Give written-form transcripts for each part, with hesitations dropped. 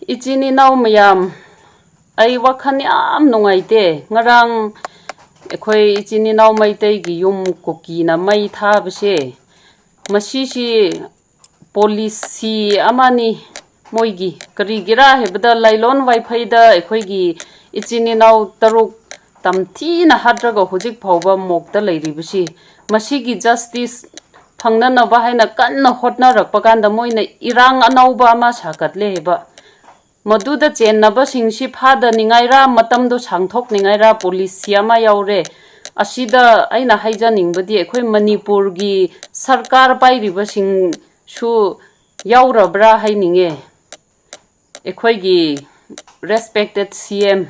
Ichini nau mayam ai wakhan yam nungaite ngarang ekhoi ichini nau Meitei gi yum koki na mai thabse masisi policy amani moigi karigira hebda lailon wifi da ekhoi gi ichini nau taruk tamthi na hadraga hujik phawba mokta leiribsi masigi justice phangnana ba haina kanna hotna rakpa kanda moina irang anauba ama sakatle heba maduda chennaba singsi phada ningaira matamdo sangthok ningaira policy ama yaure asida aina haija ningbadi ekhoi Manipur gi sarkar pairiba sing shu yaurabra haininge ekhoi gi respected CM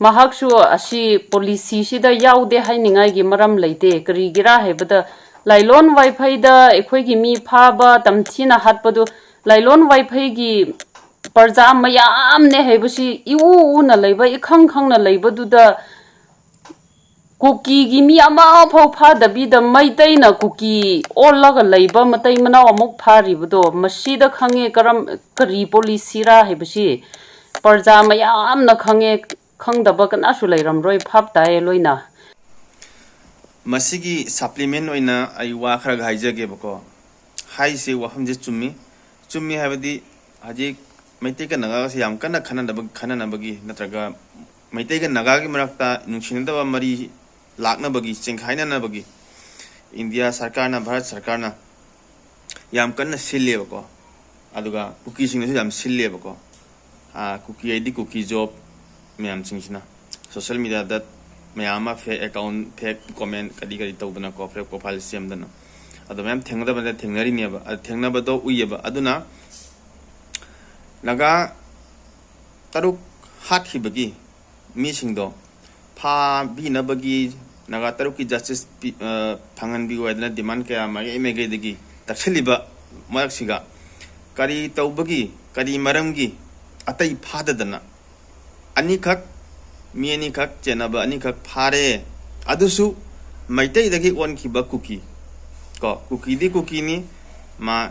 mahaksu asi policy sida yaude hainingai gi maram leite karigira hebada lailon wifi da ekhoi gi mi phaba tamthina hatpadu lailon wifi gi parja mayam ne hebasi iu na leiba ikhang khang na leiba duda cookie gi mi ama phau pha da bi da Meitei na cookie olaga leiba matai manaw amuk phari budo masida khange karam kari policy ra hebasi parja mayam na khange khangdaba kana su leiram roi phap tai loina masigi supplement oina ai wa khara haijage bako hai se wa hamje chummi habadi haji Meitei ka Naga se yam kana khananabagi natraga Meitei ka Naga gi marakta nungsinadaba mari laknabagi chengkhainanabagi India sarkar na Bharat sarkar na yam kana sille bako aduga cookie sing yam sille bako cookie ID cookie job myam chingsina social media that mayama fake account fake comment kadi tawdana ko fake profile semdana adu myam thengnada thengnari neba thengnaba do uyeba aduna Naga taruk hat hibagi misingdo pha binabagi Naga taruk ki justice phangan bi wadna demand kaya ma emege degi takseliba maraksiga kari tawbagi kari maramgi atai phadadana anikak mi anikak chenaba anikak phare adusu Meitei dagi on kiba cookie ko cookie ni ma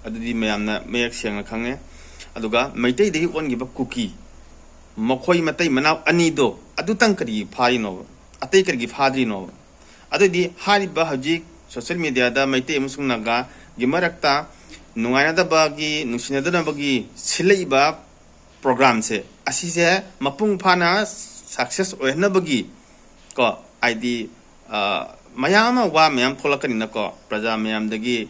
adudi mayamna mayak siang khange aduga Meitei dagi on giba cookie makhoi matai manaw anido adutang kari phaino atei kari phadri no adudi hariba haji social media da Meitei amusung Naga gimarakta nungaina bagi nungsinadana bagi sileiba program se asise mapung phana success oihna bagi ko ID mayama wa mayam tholakani na ko praja mayam dagi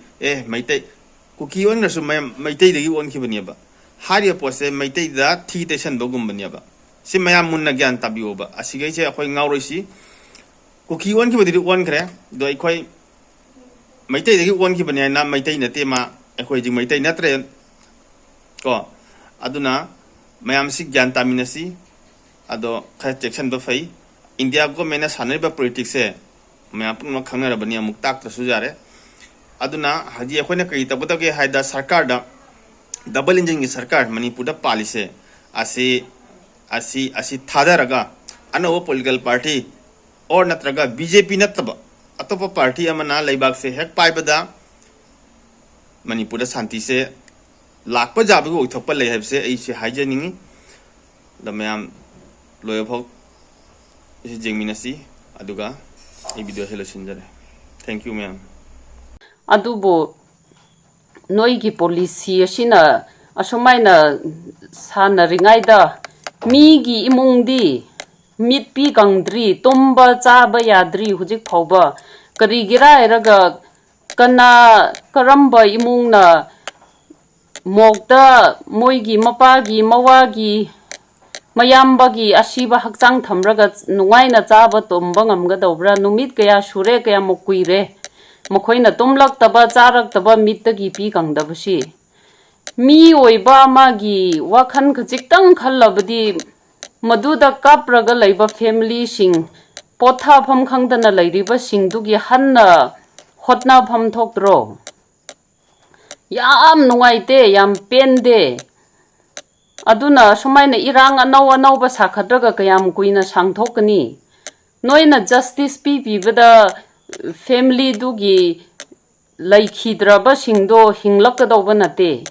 Meitei cookie on rasu Meitei dagi on kibaniaba hari pose Meitei da thi station bogum baniaba si mayam munna gyan tabioba asigai che akhoi ngauroisi cookie on kibadi on kre do akhoi Meitei dagi on kibania na Meitei na tema akhoi jing Meitei natre ko aduna mayam si gyan taminasi ado kha section ba fai India go mena sanariba politics se mayam pun khangna bani amuk tak ta sujare aduna haji akhoi kai tabudage haida sarkar da double engine sarkar Manipur da policy asi thadaraga ano political party or natraga BJP nataba atopa party amana laibak se hek paibada Manipur da santi se lakpa jabu go thokpa lei habse ai se haijaningi da mayam loyapok isi jengminasi aduga ei video helo sinjare thank you ma'am adubo noigi policy asina asomaina sana ringaida migi imungdi mitpi gangdri tomba chaba yadri hujik phawba karigira eraga kana karamba imungna mokta moigi mapagi mawagi mayambagi asiba hakchang thamraga nungaina chaba tomba ngamga dobra numit kaya shure kaya mokuire mokhoina tumlak taba charak taba mittagi pi kangdabasi mi oiba magi wakhan khajiktang khallabadi maduda kapraga leiba family sing potha pham khangdana leiriba singdugi hanna hotna pham thokdro yam nungaite yam pende aduna sumaina irang anau ba sakhadraga kayam kuina sangthokani noina justice bida family dugi laikhidraba singdo hinglakadawba nate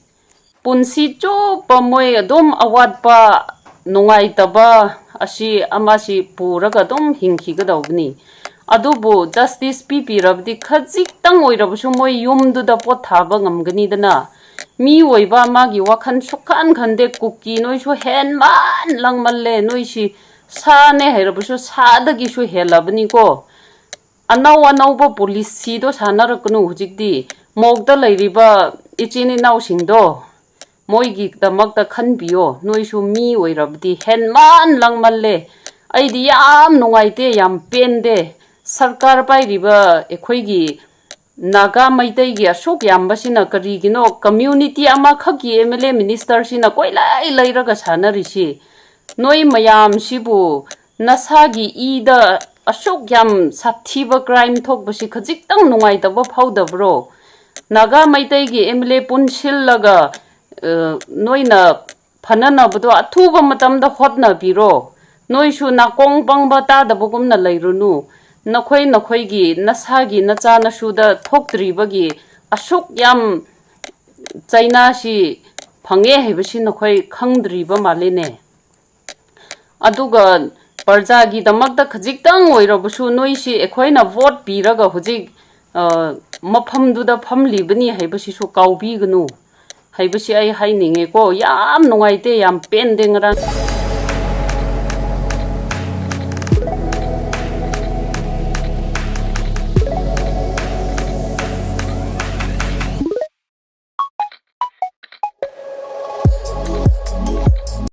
punsi chupa moi adum awatpa nungaitaba asi amasi puraga adum hingkhigadawbni adubu justice pipirabdi khajik-tang oirabusu moi yumduda pot thaba ngamganidana mi oiba magi wakhan sukhan khande kuki noisu henman langmalle noisi sane hairabusu sadagi su helabni ko anau police sido sanaraknu hujikdi mogda lairiba ichini nau singdo moigi damakta khanbiyo noisu mi oirabdi henman langmalle aidi yam nungaite yam pende sarkar pairiba ekhoigi Naga Meitei gi asuk yambasina karigino community ama khaki MLA minister sina koilai lairaga sanarisi noi mayam sibu nasagi ida asuk yam sathiba crime thokbasi khajik-tang nungaitaba phaudabro Naga Meitei gi MLA punsillaga noina phananabdo athuba matamda hotna biro noisu nakong pangba tadabugumna lairunu nakhoi gi nasagi nachana suda thoktribagi asuk yam China si phange hebasi nakhoi khangdriba malene aduga parja gi damakta khajik-tang oirabusu noisi ekhoina vote piraga hujik maphamduda phamlibani hebasi su kaubignu haibasi ai haininge ko yam nungaite yam pende ngarang